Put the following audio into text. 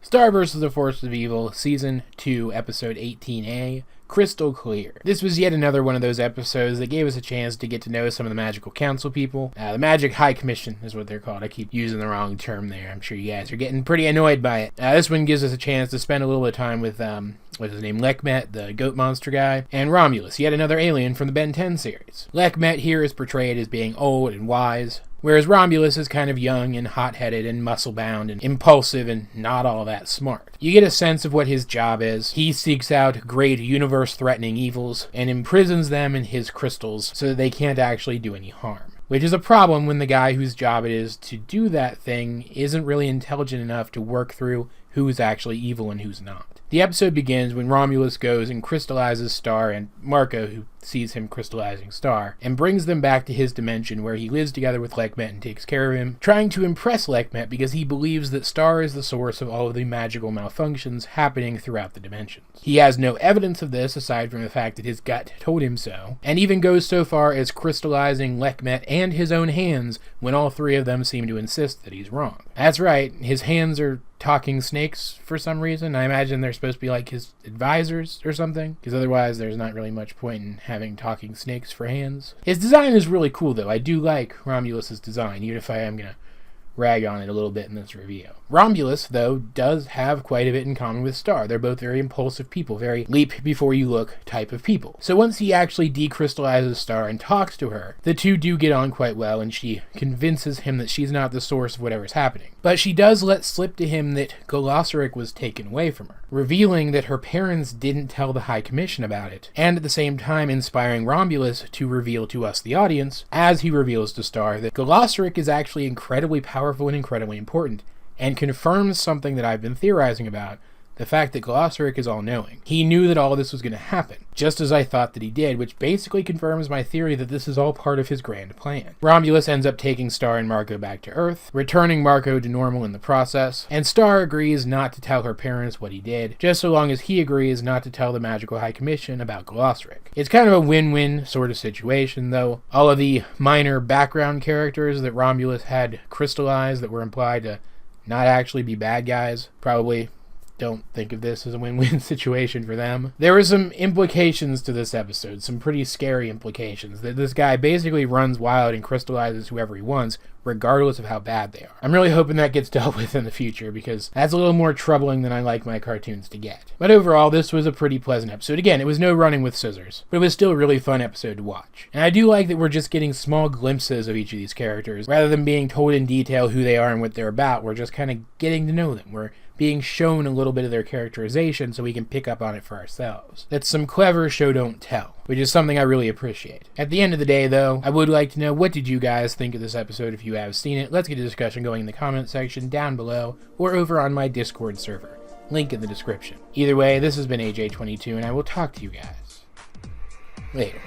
Star vs. the Force of Evil, Season 2, Episode 18A, Crystal Clear. This was yet another one of those episodes that gave us a chance to get to know some of the Magical Council people. The Magic High Commission is what they're called. I keep using the wrong term there. I'm sure you guys are getting pretty annoyed by it. This one gives us a chance to spend a little bit of time with, what's his name, Lekmet, the goat monster guy, and Romulus, yet another alien from the Ben 10 series. Lekmet here is portrayed as being old and wise, whereas Romulus is kind of young and hot-headed and muscle-bound and impulsive and not all that smart. You get a sense of what his job is. He seeks out great universe-threatening evils and imprisons them in his crystals so that they can't actually do any harm. Which is a problem when the guy whose job it is to do that thing isn't really intelligent enough to work through who's actually evil and who's not. The episode begins when Romulus goes and crystallizes Star and Marco, who sees him crystallizing Star, and brings them back to his dimension where he lives together with Lekmet and takes care of him, trying to impress Lekmet because he believes that Star is the source of all of the magical malfunctions happening throughout the dimensions. He has no evidence of this aside from the fact that his gut told him so, and even goes so far as crystallizing Lekmet and his own hands when all three of them seem to insist that he's wrong. That's right, his hands are talking snakes for some reason. I imagine they're supposed to be like his advisors or something, because otherwise there's not really much point in having talking snakes for hands. His design is really cool though. I do like Romulus's design, even if I am gonna rag on it a little bit in this review. Romulus, though, does have quite a bit in common with Star. They're both very impulsive people, very leap-before-you-look type of people. So once he actually decrystallizes Star and talks to her, the two do get on quite well, and she convinces him that she's not the source of whatever's happening. But she does let slip to him that Glossaryck was taken away from her, revealing that her parents didn't tell the High Commission about it, and at the same time inspiring Romulus to reveal to us, the audience, as he reveals to Star, that Glossaryck is actually incredibly powerful and incredibly important, and confirms something that I've been theorizing about, the fact that Glossaryck is all-knowing. He knew that all this was going to happen, just as I thought that he did, which basically confirms my theory that this is all part of his grand plan. Romulus ends up taking Star and Marco back to Earth, returning Marco to normal in the process, and Star agrees not to tell her parents what he did, just so long as he agrees not to tell the Magical High Commission about Glossaryck. It's kind of a win-win sort of situation, though. All of the minor background characters that Romulus had crystallized that were implied to not actually be bad guys probably don't think of this as a win-win situation for them. There were some implications to this episode, some pretty scary implications, that this guy basically runs wild and crystallizes whoever he wants, regardless of how bad they are. I'm really hoping that gets dealt with in the future, because that's a little more troubling than I like my cartoons to get. But overall, this was a pretty pleasant episode. Again, it was no running with scissors, but it was still a really fun episode to watch. And I do like that we're just getting small glimpses of each of these characters, rather than being told in detail who they are and what they're about. We're just kind of getting to know them. We're being shown a little bit of their characterization so we can pick up on it for ourselves. That's some clever show don't tell, which is something I really appreciate. At the end of the day, though, I would like to know, what did you guys think of this episode if you have seen it? Let's get a discussion going in the comment section down below or over on my Discord server. Link in the description. Either way, this has been AJ22, and I will talk to you guys later.